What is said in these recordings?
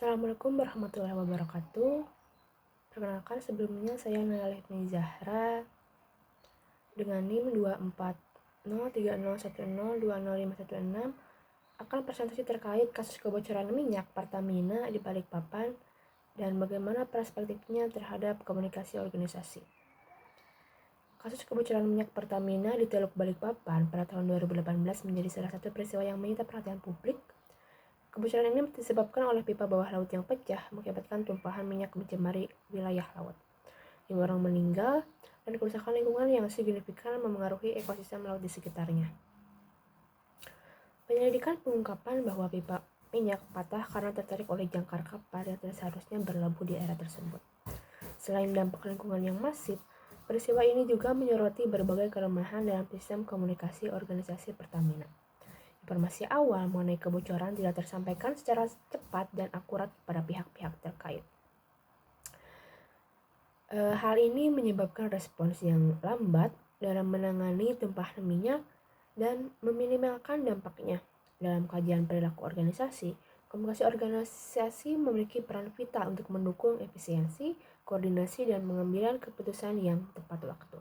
Assalamualaikum warahmatullahi wabarakatuh. Perkenalkan, sebelumnya saya Nala Hifni Zahra dengan NIM 2403010200516 akan presentasi terkait kasus kebocoran minyak Pertamina di Balikpapan dan bagaimana perspektifnya terhadap komunikasi organisasi. Kasus kebocoran minyak Pertamina di Teluk Balikpapan pada tahun 2018 menjadi salah satu peristiwa yang menyita perhatian publik. Kebocoran ini disebabkan oleh pipa bawah laut yang pecah, mengakibatkan tumpahan minyak mencemari wilayah laut. 5 orang meninggal, dan kerusakan lingkungan yang signifikan memengaruhi ekosistem laut di sekitarnya. Penyelidikan mengungkapkan bahwa pipa minyak patah karena tertarik oleh jangkar kapal yang tidak seharusnya berlabuh di area tersebut. Selain dampak lingkungan yang masif, peristiwa ini juga menyoroti berbagai kelemahan dalam sistem komunikasi organisasi Pertamina. Informasi awal mengenai kebocoran tidak tersampaikan secara cepat dan akurat kepada pihak-pihak terkait. Hal ini menyebabkan respons yang lambat dalam menangani tumpahan minyak dan meminimalkan dampaknya. Dalam kajian perilaku organisasi, komunikasi organisasi memiliki peran vital untuk mendukung efisiensi, koordinasi, dan pengambilan keputusan yang tepat waktu.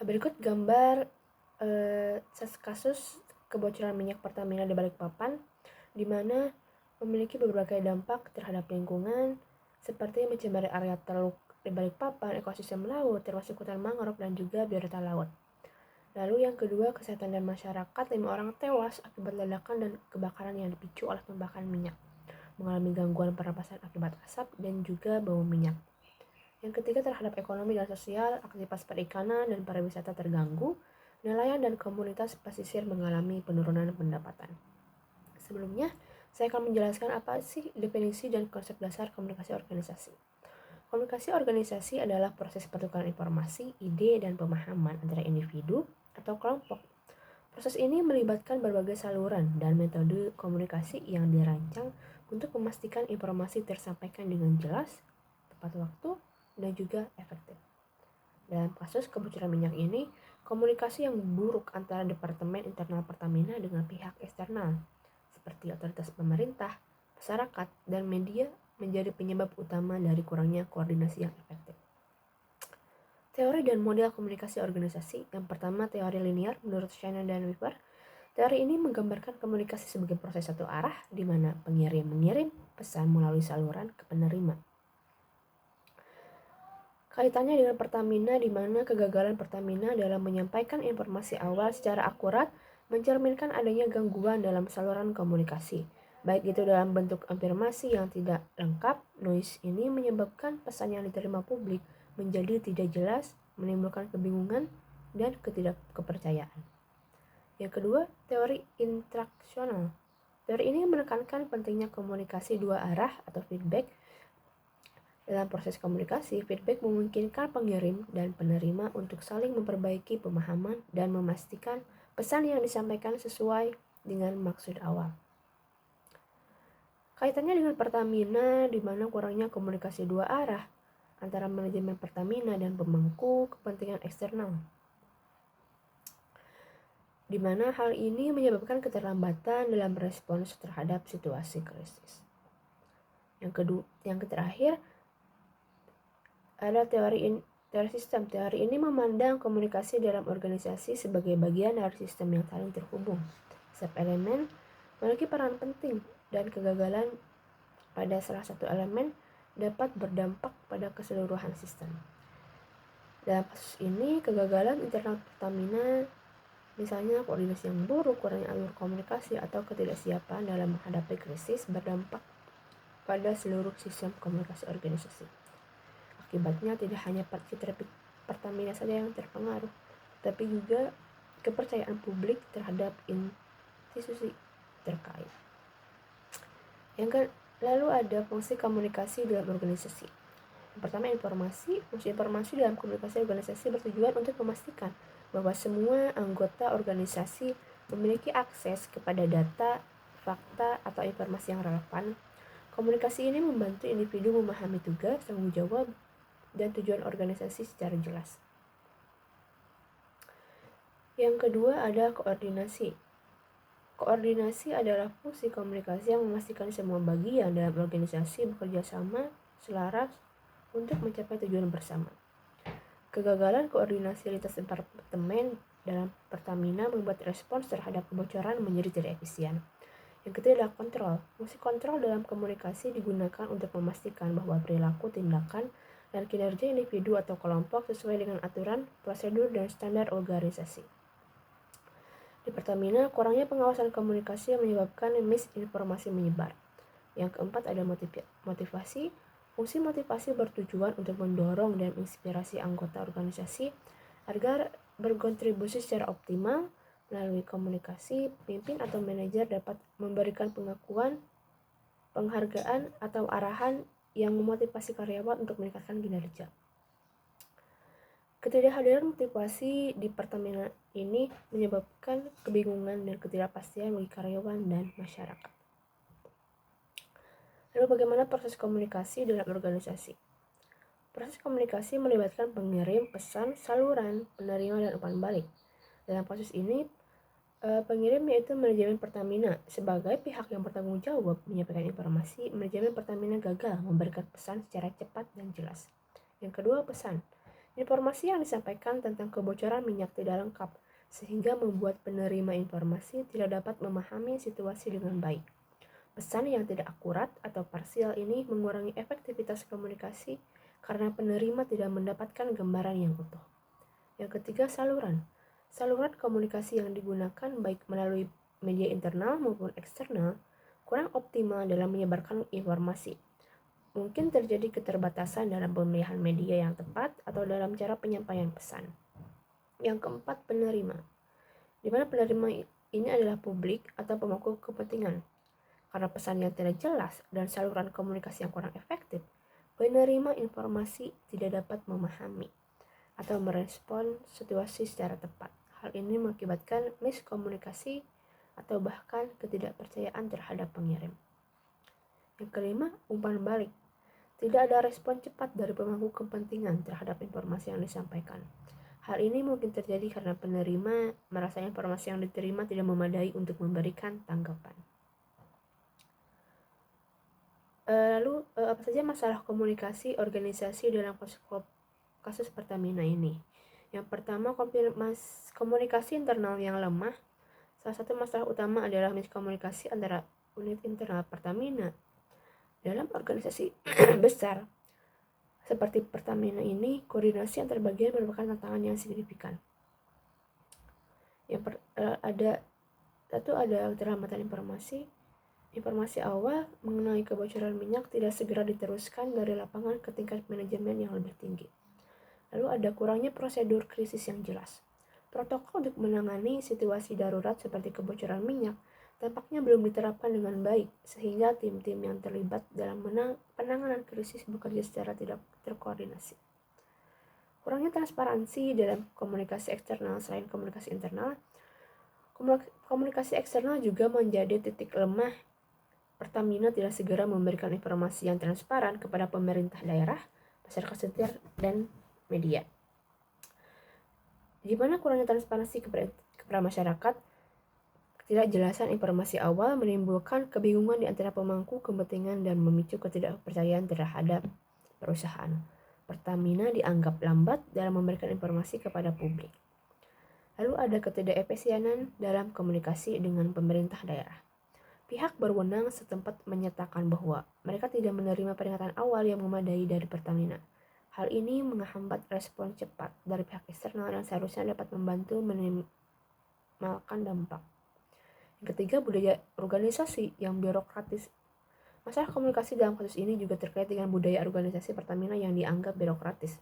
Berikut gambar kasus kebocoran minyak Pertamina di Balikpapan, di mana memiliki berbagai dampak terhadap lingkungan, seperti mencemari area teluk di Balikpapan, ekosistem laut, termasuk hutan mangrove dan juga biota laut. Lalu yang kedua, kesehatan dan masyarakat. 5 orang tewas akibat ledakan dan kebakaran yang dipicu oleh tumpahan minyak, mengalami gangguan pernapasan akibat asap dan juga bau minyak. Yang ketiga, terhadap ekonomi dan sosial, aktivitas perikanan dan pariwisata terganggu. Nelayan dan komunitas pesisir mengalami penurunan pendapatan. Sebelumnya, saya akan menjelaskan apa sih definisi dan konsep dasar komunikasi organisasi. Komunikasi organisasi adalah proses pertukaran informasi, ide, dan pemahaman antara individu atau kelompok. Proses ini melibatkan berbagai saluran dan metode komunikasi yang dirancang untuk memastikan informasi tersampaikan dengan jelas, tepat waktu, dan juga efektif. Dalam kasus kebocoran minyak ini, komunikasi yang buruk antara Departemen Internal Pertamina dengan pihak eksternal, seperti otoritas pemerintah, masyarakat, dan media menjadi penyebab utama dari kurangnya koordinasi yang efektif. Teori dan model komunikasi organisasi. Yang pertama, teori linear menurut Shannon dan Weaver. Teori ini menggambarkan komunikasi sebagai proses satu arah, di mana pengirim mengirim pesan melalui saluran ke penerima. Kaitannya dengan Pertamina, di mana kegagalan Pertamina dalam menyampaikan informasi awal secara akurat mencerminkan adanya gangguan dalam saluran komunikasi, baik itu dalam bentuk afirmasi yang tidak lengkap. Noise ini menyebabkan pesan yang diterima publik menjadi tidak jelas, menimbulkan kebingungan dan ketidakpercayaan. Yang kedua, teori interaksional. Teori ini menekankan pentingnya komunikasi dua arah atau feedback. Dalam proses komunikasi, feedback memungkinkan pengirim dan penerima untuk saling memperbaiki pemahaman dan memastikan pesan yang disampaikan sesuai dengan maksud awal. Kaitannya dengan Pertamina, di mana kurangnya komunikasi dua arah antara manajemen Pertamina dan pemangku kepentingan eksternal, di mana hal ini menyebabkan keterlambatan dalam respons terhadap situasi krisis. Yang terakhir, ada teori sistem. Teori ini memandang komunikasi dalam organisasi sebagai bagian dari sistem yang saling terhubung. Setiap elemen memiliki peran penting dan kegagalan pada salah satu elemen dapat berdampak pada keseluruhan sistem. Dalam kasus ini, kegagalan internal Pertamina, misalnya koordinasi yang buruk, kurangnya alur komunikasi, atau ketidaksiapan dalam menghadapi krisis berdampak pada seluruh sistem komunikasi organisasi. Akibatnya tidak hanya citra Pertamina saja yang terpengaruh, tapi juga kepercayaan publik terhadap institusi terkait. Lalu ada fungsi komunikasi dalam organisasi. Yang pertama, informasi. Fungsi informasi dalam komunikasi organisasi bertujuan untuk memastikan bahwa semua anggota organisasi memiliki akses kepada data, fakta, atau informasi yang relevan. Komunikasi ini membantu individu memahami tugas, tanggung jawab, dan tujuan organisasi secara jelas. Yang kedua ada koordinasi. Koordinasi adalah fungsi komunikasi yang memastikan semua bagian dalam organisasi bekerja sama, selaras, untuk mencapai tujuan bersama. Kegagalan koordinasi lintas departemen dalam Pertamina membuat respons terhadap kebocoran menjadi tidak efisien. Yang ketiga adalah kontrol. Fungsi kontrol dalam komunikasi digunakan untuk memastikan bahwa perilaku, tindakan, dan kinerja individu atau kelompok sesuai dengan aturan, prosedur, dan standar organisasi. Di Pertamina, kurangnya pengawasan komunikasi menyebabkan misinformasi menyebar. Yang keempat ada motivasi. Fungsi motivasi bertujuan untuk mendorong dan menginspirasi anggota organisasi agar berkontribusi secara optimal. Melalui komunikasi, pemimpin atau manajer dapat memberikan pengakuan, penghargaan, atau arahan yang memotivasi karyawan untuk meningkatkan kinerja. Ketidakhadiran motivasi di Pertamina ini menyebabkan kebingungan dan ketidakpastian bagi karyawan dan masyarakat. Lalu bagaimana proses komunikasi dalam organisasi? Proses komunikasi melibatkan pengirim, pesan, saluran, penerima, dan umpan balik. Dalam proses ini, pengirim yaitu manajemen Pertamina. Sebagai pihak yang bertanggung jawab menyampaikan informasi, manajemen Pertamina gagal memberikan pesan secara cepat dan jelas. Yang kedua, pesan. Informasi yang disampaikan tentang kebocoran minyak tidak lengkap, sehingga membuat penerima informasi tidak dapat memahami situasi dengan baik. Pesan yang tidak akurat atau parsial ini mengurangi efektivitas komunikasi karena penerima tidak mendapatkan gambaran yang utuh. Yang ketiga, saluran. Saluran komunikasi yang digunakan baik melalui media internal maupun eksternal kurang optimal dalam menyebarkan informasi. Mungkin terjadi keterbatasan dalam pemilihan media yang tepat atau dalam cara penyampaian pesan. Yang keempat, penerima. Di mana penerima ini adalah publik atau pemangku kepentingan. Karena pesan yang tidak jelas dan saluran komunikasi yang kurang efektif, penerima informasi tidak dapat memahami atau merespon situasi secara tepat. Hal ini mengakibatkan miskomunikasi atau bahkan ketidakpercayaan terhadap pengirim. Yang kelima, umpan balik. Tidak ada respon cepat dari pemangku kepentingan terhadap informasi yang disampaikan. Hal ini mungkin terjadi karena penerima merasa informasi yang diterima tidak memadai untuk memberikan tanggapan. Lalu, apa saja masalah komunikasi organisasi dalam kasus Pertamina ini? Yang pertama, komunikasi internal yang lemah. Salah satu masalah utama adalah miskomunikasi antara unit internal Pertamina. Dalam organisasi besar seperti Pertamina ini, koordinasi antar bagian merupakan tantangan yang signifikan. Ada keterlambatan informasi. Informasi awal mengenai kebocoran minyak tidak segera diteruskan dari lapangan ke tingkat manajemen yang lebih tinggi. Lalu ada kurangnya prosedur krisis yang jelas. Protokol untuk menangani situasi darurat seperti kebocoran minyak tampaknya belum diterapkan dengan baik, sehingga tim-tim yang terlibat dalam penanganan krisis bekerja secara tidak terkoordinasi. Kurangnya transparansi dalam komunikasi eksternal. Selain komunikasi internal, komunikasi eksternal juga menjadi titik lemah. Pertamina tidak segera memberikan informasi yang transparan kepada pemerintah daerah, masyarakat sekitar, dan media. Di mana kurangnya transparansi kepada masyarakat, ketidakjelasan informasi awal menimbulkan kebingungan di antara pemangku kepentingan dan memicu ketidakpercayaan terhadap perusahaan. Pertamina dianggap lambat dalam memberikan informasi kepada publik. Lalu ada ketidakefisienan dalam komunikasi dengan pemerintah daerah. Pihak berwenang setempat menyatakan bahwa mereka tidak menerima peringatan awal yang memadai dari Pertamina. Hal ini menghambat respon cepat dari pihak eksternal dan seharusnya dapat membantu minimalkan dampak. Yang ketiga, budaya organisasi yang birokratis. Masalah komunikasi dalam kasus ini juga terkait dengan budaya organisasi Pertamina yang dianggap birokratis,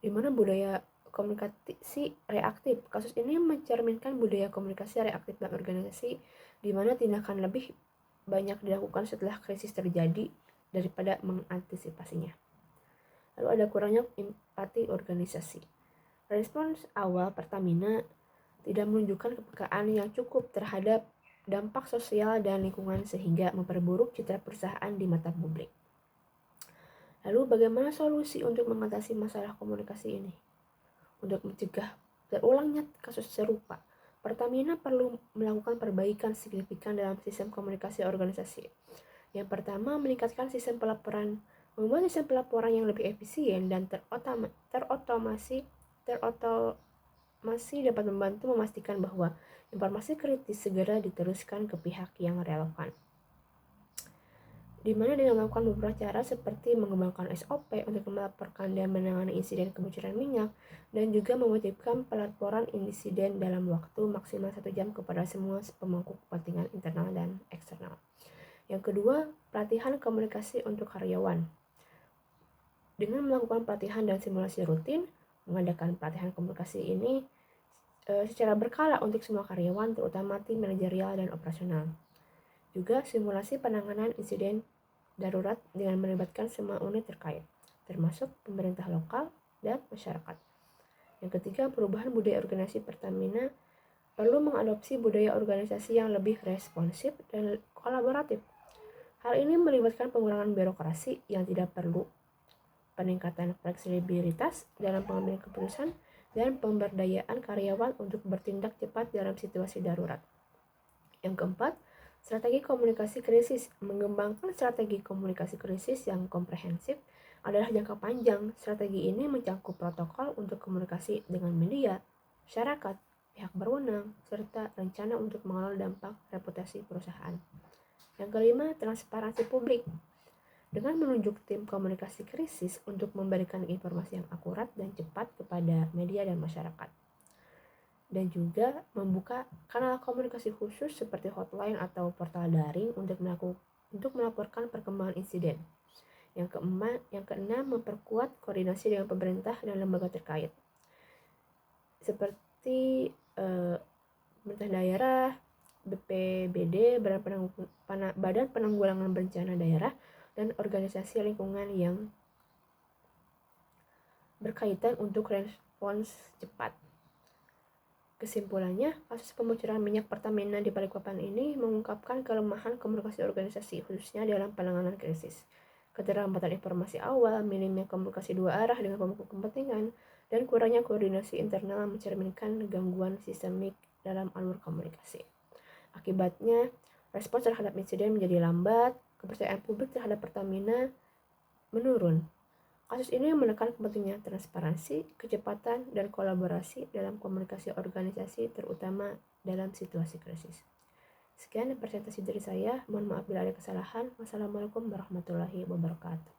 di mana budaya komunikasi reaktif. Kasus ini mencerminkan budaya komunikasi reaktif dalam organisasi, di mana tindakan lebih banyak dilakukan setelah krisis terjadi daripada mengantisipasinya. Lalu ada kurangnya empati organisasi. Respons awal Pertamina tidak menunjukkan kepekaan yang cukup terhadap dampak sosial dan lingkungan sehingga memperburuk citra perusahaan di mata publik. Lalu bagaimana solusi untuk mengatasi masalah komunikasi ini? Untuk mencegah terulangnya kasus serupa, Pertamina perlu melakukan perbaikan signifikan dalam sistem komunikasi organisasi. Yang pertama, meningkatkan sistem pelaporan, membuat sistem pelaporan yang lebih efisien dan terotomasi dapat membantu memastikan bahwa informasi kritis segera diteruskan ke pihak yang relevan. Di mana dengan melakukan beberapa cara seperti mengembangkan SOP untuk melaporkan dan menangani insiden kebocoran minyak, dan juga mewajibkan pelaporan insiden dalam waktu maksimal 1 jam kepada semua pemangku kepentingan internal dan eksternal. Yang kedua, pelatihan komunikasi untuk karyawan. Dengan melakukan pelatihan dan simulasi rutin, mengadakan pelatihan komunikasi ini secara berkala untuk semua karyawan, terutama tim manajerial dan operasional. Juga simulasi penanganan insiden darurat dengan melibatkan semua unit terkait, termasuk pemerintah lokal dan masyarakat. Yang ketiga, perubahan budaya organisasi Pertamina perlu mengadopsi budaya organisasi yang lebih responsif dan kolaboratif. Hal ini melibatkan pengurangan birokrasi yang tidak perlu, peningkatan fleksibilitas dalam pengambilan keputusan, dan pemberdayaan karyawan untuk bertindak cepat dalam situasi darurat. Yang keempat, strategi komunikasi krisis. Mengembangkan strategi komunikasi krisis yang komprehensif adalah jangka panjang. Strategi ini mencakup protokol untuk komunikasi dengan media, masyarakat, pihak berwenang, serta rencana untuk mengelola dampak reputasi perusahaan. Yang kelima, transparansi publik. Dengan menunjuk tim komunikasi krisis untuk memberikan informasi yang akurat dan cepat kepada media dan masyarakat. Dan juga membuka kanal komunikasi khusus seperti hotline atau portal daring untuk melaporkan perkembangan insiden. Yang keenam, memperkuat koordinasi dengan pemerintah dan lembaga terkait, seperti pemerintah daerah, BPBD, Badan Penanggulangan Bencana Daerah, dan organisasi lingkungan yang berkaitan untuk respons cepat. Kesimpulannya, kasus pembocoran minyak Pertamina di Balikpapan ini mengungkapkan kelemahan komunikasi organisasi, khususnya dalam penanganan krisis. Keterlambatan informasi awal, minimnya komunikasi dua arah dengan pemangku kepentingan, dan kurangnya koordinasi internal mencerminkan gangguan sistemik dalam alur komunikasi. Akibatnya, respons terhadap insiden menjadi lambat, kepercayaan publik terhadap Pertamina menurun. Kasus ini menekan pentingnya transparansi, kecepatan, dan kolaborasi dalam komunikasi organisasi, terutama dalam situasi krisis. Sekian presentasi dari saya. Mohon maaf bila ada kesalahan. Wassalamualaikum warahmatullahi wabarakatuh.